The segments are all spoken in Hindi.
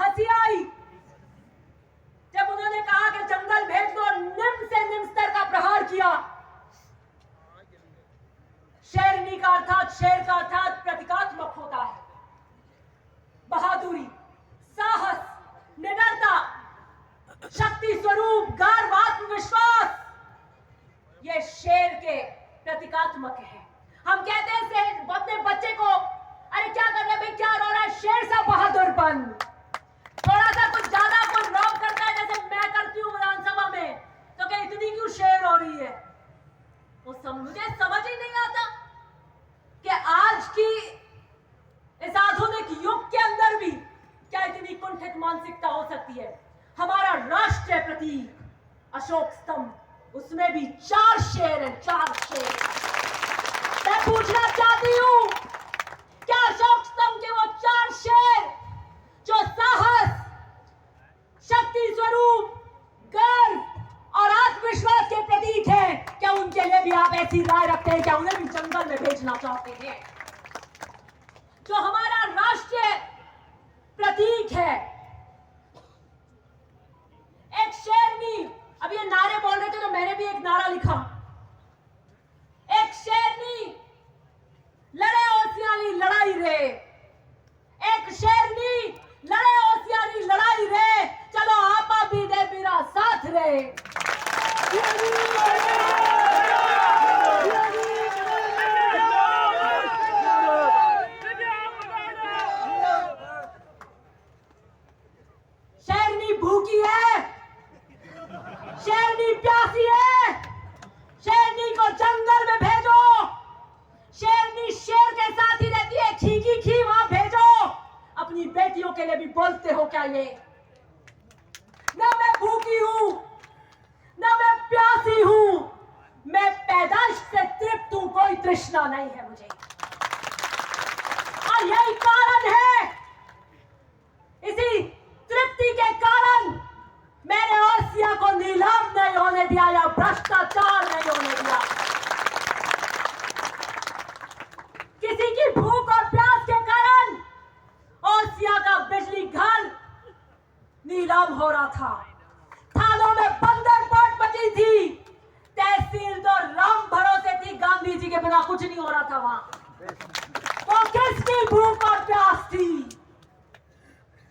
हंसी आई जब उन्होंने कहा कि जंगल भेज दो, निम्न से निम्न स्तर का प्रहार किया। शेरनी का अर्थात, शेर का अर्थात प्रतीकात्मक होता है। बहादुरी, साहस, निडरता, शक्ति स्वरूप, गर्व, आत्मविश्वास, ये शेर के प्रतीकात्मक है। हम कहते हैं अपने बच्चे को, अरे क्या कर रहे भाई, क्या रो रहा है, शेर सा बहादुर बन। थोड़ा सा कुछ ज्यादा कुछ रॉब करता है जैसे मैं करती हूँ विधानसभा में, तो क्या इतनी क्यों शेर हो रही है। वो मुझे समझ ही नहीं आता कि आज की इस आधुनिक युग के अंदर भी क्या इतनी कुंठित मानसिकता हो सकती है। हमारा राष्ट्रीय प्रतीक अशोक स्तंभ, उसमें भी 4 शेर हैं, 4 शेर। मैं पूछना चाहती हूं, क्या अशोक स्तंभ के वो 4 शेर जो साहस, शक्ति स्वरूप, गर्व और आत्मविश्वास के प्रतीक हैं, क्या उनके लिए भी आप ऐसी राय रखते हैं? क्या उन्हें भी जंगल में भेजना चाहते हैं? जो हमारा राष्ट्रीय प्रतीक है, एक शेरनी, अब ये नारे बोल रहे थे तो मैंने भी एक नारा लिखा, एक शेरनी लड़े ओसियानी लड़ाई रे, एक शेरनी लड़े ओसियानी लड़ाई रे, चलो आपा भी दे मेरा साथ रे। शेरनी भूखी है, शेरनी प्यासी है, शेरनी को जंगल में भेजो। शेरनी शेर के साथ ही रहती है, खी खी वहां भेजो। अपनी बेटियों के लिए भी बोलते हो क्या ये? ना मैं भूखी हूं, ना मैं प्यासी हूं, मैं पैदाइश से तृप्त हूं, कोई तृष्णा नहीं है मुझे। और यही कारण है, इसी तृप्ति के कारण मैंने ओसिया को नीलाम नहीं होने दिया या भ्रष्टाचार नहीं होने दिया। किसी की भूख और प्यास के कारण ओसिया का बिजली घर नीलाम हो रहा था, थानों में बंदर पाट बची थी, तहसील तो राम भरोसे थी, गांधी जी के बिना कुछ नहीं हो रहा था वहां। वो किसकी भूख और प्यास थी?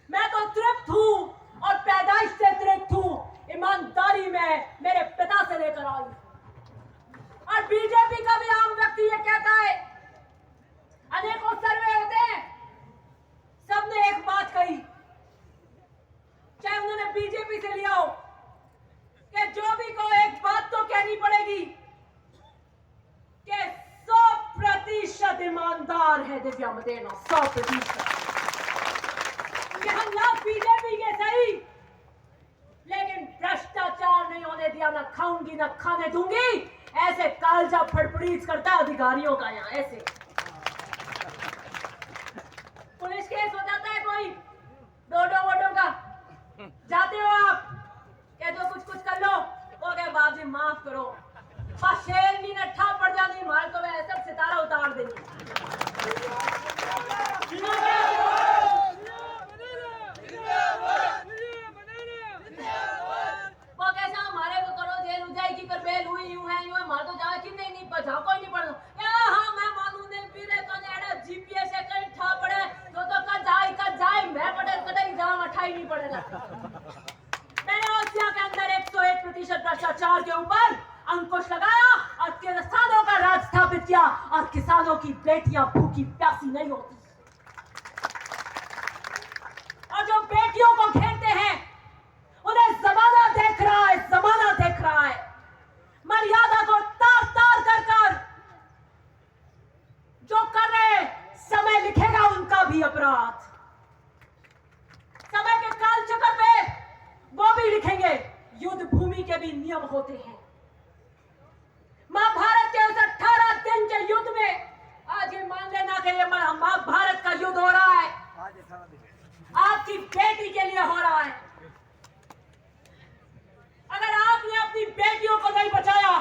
मैं तो तृप्त हूं और पैदाइश से तृप्त हूं, ईमानदारी में मेरे पिता से लेकर आई। और बीजेपी का भी आम व्यक्ति ये कहता है, अनेकों सर्वे होते हैं, सबने एक बात कही, चाहे उन्होंने बीजेपी से लिया हो, कि जो भी को एक बात तो कहनी पड़ेगी कि 100% ईमानदार है दिव्या मदेना, 100%। कि हम लोग बीजेपी के सही, लेकिन भ्रष्टाचार नहीं होने दिया, ना खाऊंगी ना खाने दूंगी, ऐसे कालजा फड़फड़ीच करता है अधिकारियों का यहाँ। ऐसे पुलिस केस हो जाता है कोई डोडो वोडो का, जाते हो आप, कहते हो कुछ कुछ कर लो, वो कहे बाप जी माफ करो, बस शेरनी ने ठा पड़ जाती, मार तो मैं सब सितारा उतार देंगे। वो कैसा हमारे को करो, जेल हो जाएगी, कर बेल हुई, यूं है यूं है, मार तो जाए कि नहीं बचा, कोई नहीं पड़ हाँ मैं मानू नहीं पीरे कनेड़ा जीपीएस से कहीं ठा पड़े तो का जाए मैं पड़े कदई जाम अठाई नहीं पड़ेगा। मैंने ओसिया के अंदर 101% भ्रष्टाचार के ऊपर अंकुश लगाया और किसानों का राज स्थापित किया, और किसानों की बेटियां भूखी प्यासी नहीं होती। और जो बेटियों को घेरते हैं उन्हें जमाना देख रहा है, जमाना देख रहा है, मर्यादा को तार तार कर कर जो कर रहे, समय लिखेगा उनका भी अपराध, समय के काल चक्र पे वो भी लिखेंगे। युद्ध भूमि के भी नियम होते हैं। महाभारत के उस 18 दिन के युद्ध में, आज ये मान लेना कि ये महाभारत का युद्ध हो रहा है, आपकी बेटी के लिए हो रहा है। अगर आपने अपनी बेटियों को नहीं बचाया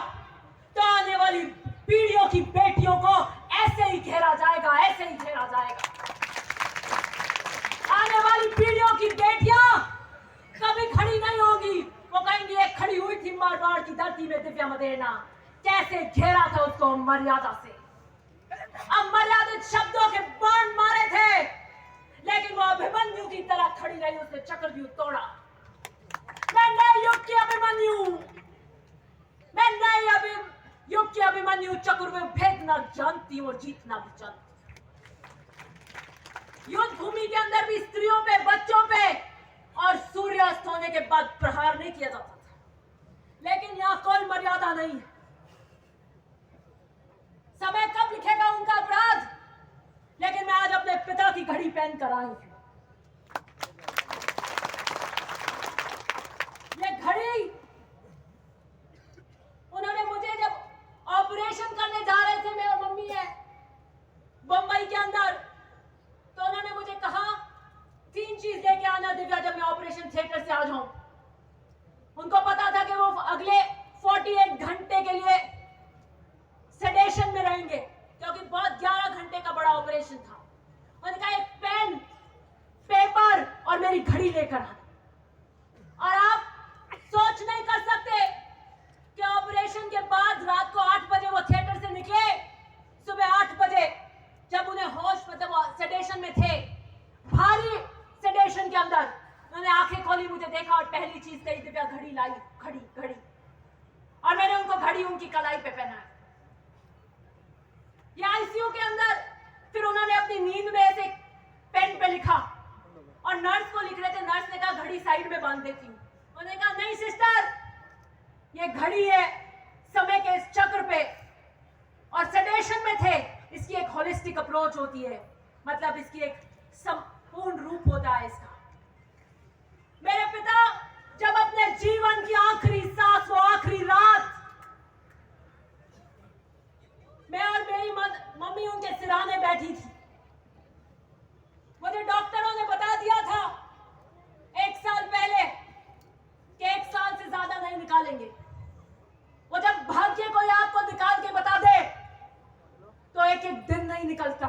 तो आने वाली पीढ़ियों की बेटियों को ऐसे ही घेरा जाएगा, ऐसे ही घेरा जाएगा। आने वाली पीढ़ियों की बेटियां मृत्युंजय ने कैसे घेरा था उसको मर्यादा से। अमर्यादित शब्दों के बाण मारे थे, लेकिन वो अभिमन्यु की तरह खड़ी रही, उसने चक्रव्यूह तोड़ा। मैं नए युग की अभिमन्यु, मैं नए युग की अभिमन्यु चक्रव्यूह भेदना जानती हूँ और जीतना भी जानती हूँ। युद्ध भूमि के अंदर भी स्त्रियों पे, बच्चों पे और सूर्यास्त होने के बाद प्रहार नहीं किया जाता था, लेकिन यहां कोई मर्यादा नहीं है। समय कब लिखेगा उनका अपराध, लेकिन मैं आज अपने पिता की घड़ी पहन कर आई हूं। ये घड़ी उन्होंने मुझे जब ऑपरेशन करने जा रहे थे, मेरा मम्मी है बंबई के अंदर, तो उन्होंने मुझे कहा 3 चीज लेके आना दिव्या जब मैं ऑपरेशन थिएटर से आ जाऊं। उनको पता था कि वो अगले 48 घंटे के लिए सेडेशन में रहेंगे, क्योंकि बहुत 11 घंटे का बड़ा ऑपरेशन था। उन्होंने कहा एक पेन, पेपर और मेरी घड़ी लेकर आना। और आप सोच नहीं कर सकते कि ऑपरेशन के बाद रात को 8 बजे वो थिएटर से निकले, सुबह 8 बजे जब उन्हें होश, मतलब सेडेशन में थे, भारी सेडेशन के अंदर, उन्होंने आंखें खोली, मुझे देखा और पहली चीज कही, दिव्या घड़ी लाई, घड़ी घड़ी। और मैंने उनको घड़ी उनकी कलाई पे पहनाई। ये आईसीयू के अंदर फिर उन्होंने अपनी नींद में ऐसे पेन पे लिखा और नर्स को लिख रहे थे। नर्स ने कहा घड़ी साइड में बांध देती हूँ। उन्होंने कहा नहीं सिस्टर, ये घड़ी है समय के इस चक्र पे, और सेडेशन में थे, इसकी एक होलिस्टिक अप्रोच होती है, मतलब इसकी एक संपूर्ण रूप होता है इसका। मेरे पिता जब अपने जीवन की आखिरी सांस, वो आखिरी रात, मैं और मेरी मम्मी उनके सिरहाने बैठी थी। मुझे डॉक्टरों ने बता दिया था 1 साल पहले कि 1 साल से ज्यादा नहीं निकालेंगे। वो जब भाग्य कोई आपको निकाल के बता दे तो 1-1 दिन नहीं निकलता।